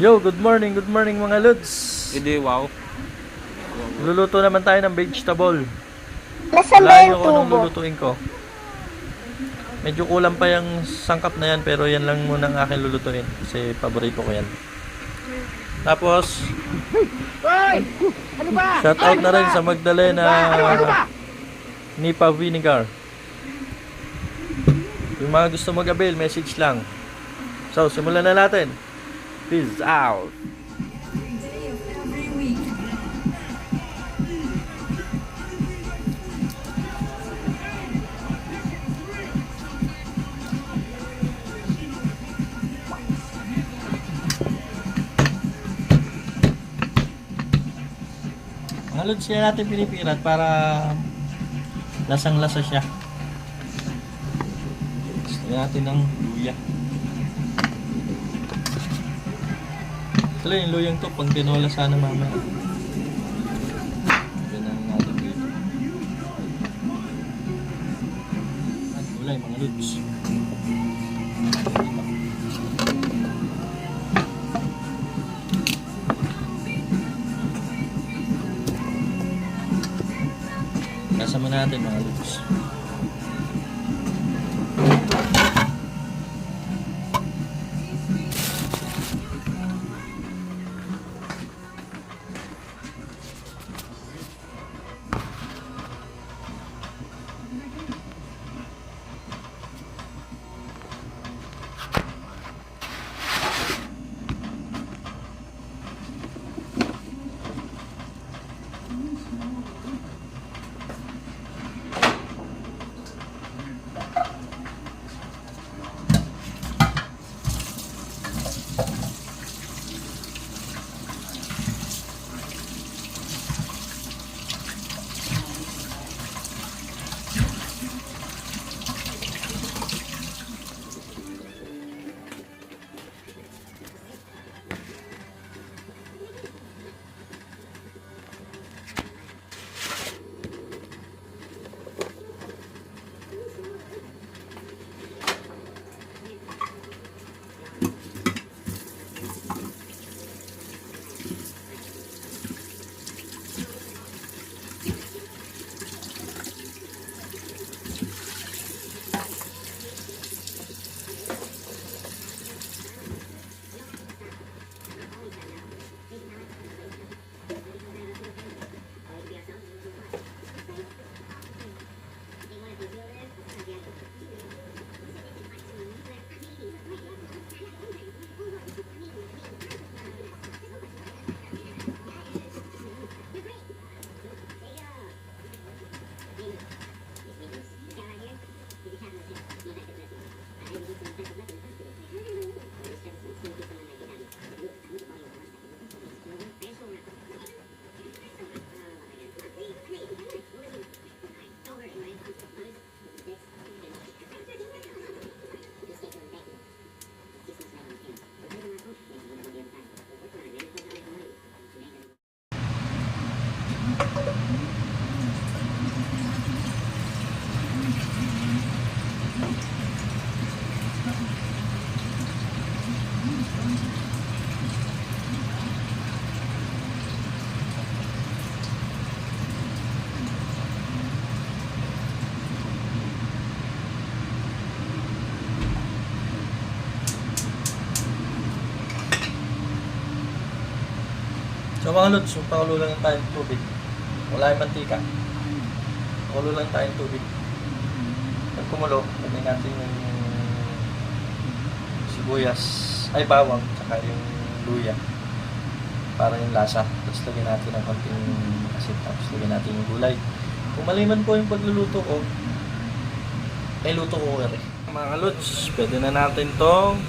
Yo, good morning mga lods. Hindi, wow. Luluto naman tayo ng vegetable. Nasaan ba Wala yung ko anong tubo? lulutuin ko. Medyo kulang pa yung sangkap na yan, pero yan lang muna ang akin lulutuin. Kasi paborito ko yan. Tapos, shout out na rin sa Magdalena Nipa Vinegar. Yung mga gusto mag-avail, message lang. So, simulan na natin. Peace out. Mga lods, kaya natin pinipirat para lasang-lasa siya. Gusto natin ng luya. Ito lang yung luyang to, pang tinola sana mamaya. Ganun natin dito. At gulay mga lods. Kasama natin mga lods. So mga lods, pakulo lang tayo ng tubig. Wala yung mantika. Pakulo lang tayo ng tubig. Pag kumulo, lagyan natin yung sibuyas, ay bawang, tsaka yung luya. Para yung lasa. Tapos lagyan natin ng konting asin. Tapos lagyan natin yung gulay. Kung maliman po yung pagluluto ko, ay luto ko rin. Mga lods, pwede na natin tong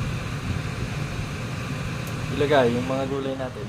ilagay yung mga gulay natin.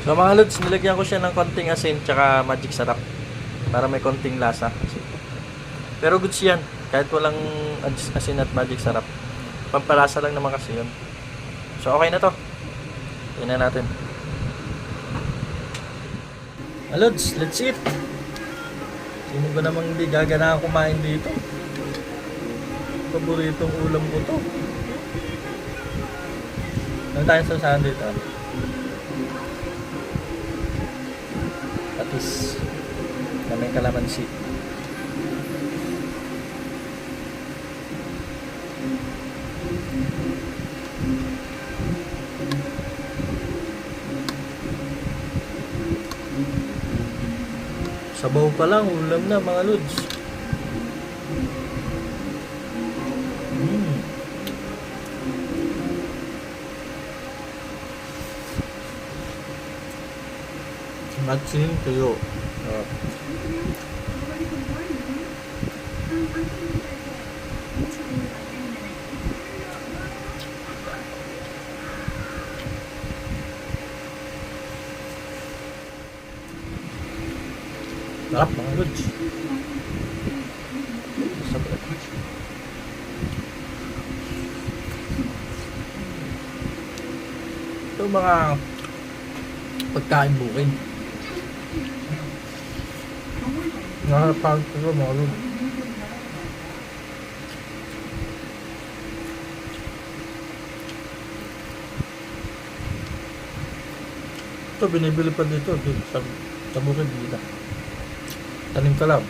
So mga lods, nilagyan ko siya ng konting asin tsaka magic sarap para may konting lasa. Pero goods yan, kahit walang asin at magic sarap. Pampalasa lang naman kasi yun. So okay na to. Tingnan natin. Lods, let's eat. Sino ba namang hindi gagana kumain dito? Paboritong ulam ko to. Ano tayo sasahan dito? Patis na may kalamansi. Sabaw pa lang, ulam na mga lods. Matching tuyo. Sarap mga lods. Sarap. Ito mga pagkain bukid. Nakapag ito mga lods. Ito binibili pa dito sa bukid dito. Tanim ka lang.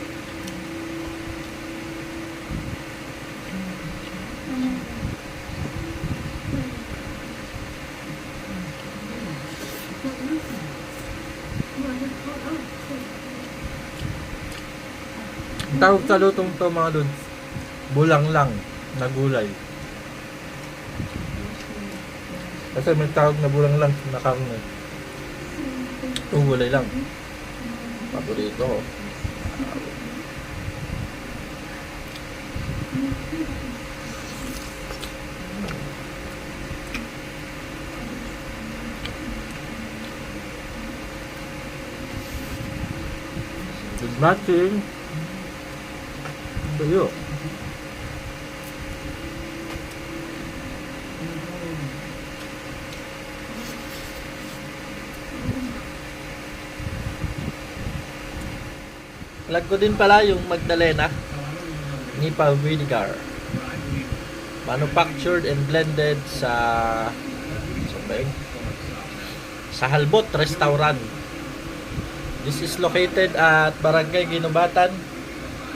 Ang tawag sa lutong to mga lods, bulang lang na gulay. Kasi may tawag na bulang lang na karne. Ito gulay lang. Paborito ko. Good matching. Tuyo. Lag ko din pala yung Magdalena Nipah Vinegar, manufactured and blended sa Halbot Restaurant. This is located at Barangay Ginubatan,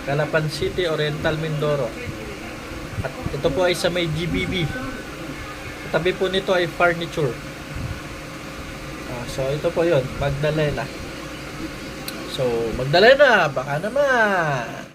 Calapan City, Oriental Mindoro. At ito po ay sa may GBB. Tabi po nito ay furniture. So ito po yon, Magdalena. So Magdalena, baka naman.